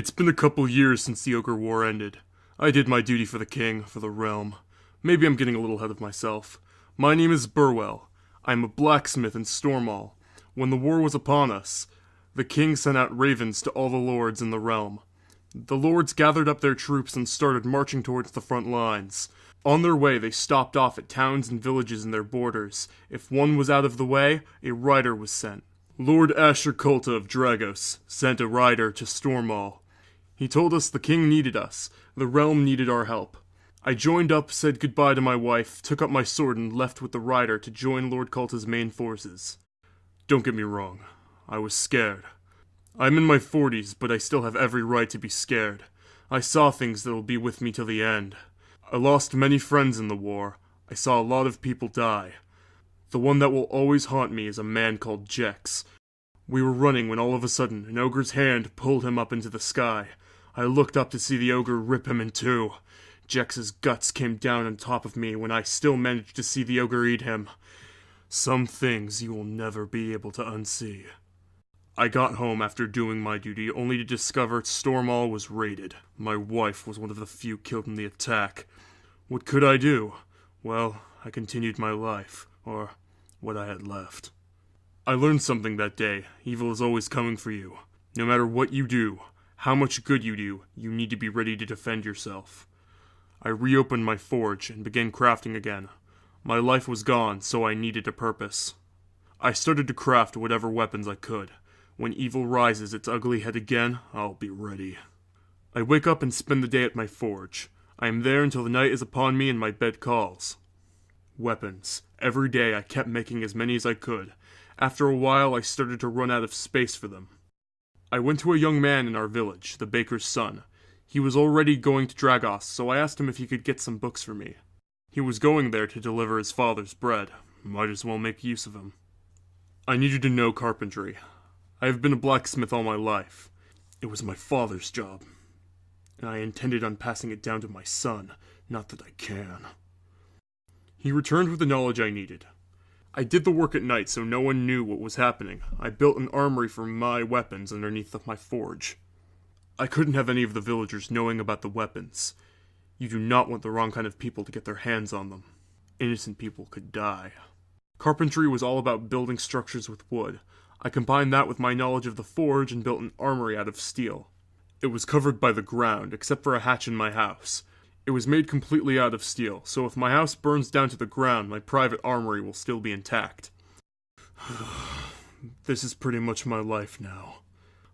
It's been a couple years since the Ogre War ended. I did my duty for the king, for the realm. Maybe I'm getting a little ahead of myself. My name is Burwell. I am a blacksmith in Stormall. When the war was upon us, the king sent out ravens to all the lords in the realm. The lords gathered up their troops and started marching towards the front lines. On their way, they stopped off at towns and villages in their borders. If one was out of the way, a rider was sent. Lord Asher Colta of Dragos sent a rider to Stormall. He told us the king needed us, the realm needed our help. I joined up, said goodbye to my wife, took up my sword and left with the rider to join Lord Colta's main forces. Don't get me wrong, I was scared. I'm in my 40s, but I still have every right to be scared. I saw things that will be with me till the end. I lost many friends in the war. I saw a lot of people die. The one that will always haunt me is a man called Jex. We were running when all of a sudden an ogre's hand pulled him up into the sky. I looked up to see the ogre rip him in two. Jex's guts came down on top of me when I still managed to see the ogre eat him. Some things you will never be able to unsee. I got home after doing my duty only to discover Stormall was raided. My wife was one of the few killed in the attack. What could I do? Well, I continued my life, or what I had left. I learned something that day. Evil is always coming for you. No matter what you do, how much good you do, you need to be ready to defend yourself. I reopened my forge and began crafting again. My life was gone, so I needed a purpose. I started to craft whatever weapons I could. When evil rises its ugly head again, I'll be ready. I wake up and spend the day at my forge. I am there until the night is upon me and my bed calls. Weapons. Every day I kept making as many as I could. After a while I started to run out of space for them. I went to a young man in our village, the baker's son. He was already going to Dragos, so I asked him if he could get some books for me. He was going there to deliver his father's bread. Might as well make use of him. I needed to know carpentry. I have been a blacksmith all my life. It was my father's job, and I intended on passing it down to my son, not that I can. He returned with the knowledge I needed. I did the work at night so no one knew what was happening. I built an armory for my weapons underneath my forge. I couldn't have any of the villagers knowing about the weapons. You do not want the wrong kind of people to get their hands on them. Innocent people could die. Carpentry was all about building structures with wood. I combined that with my knowledge of the forge and built an armory out of steel. It was covered by the ground, except for a hatch in my house. It was made completely out of steel, so if my house burns down to the ground, my private armory will still be intact. This is pretty much my life now.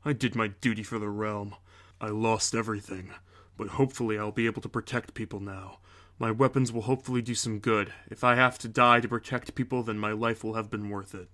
I did my duty for the realm. I lost everything, but hopefully I'll be able to protect people now. My weapons will hopefully do some good. If I have to die to protect people, then my life will have been worth it.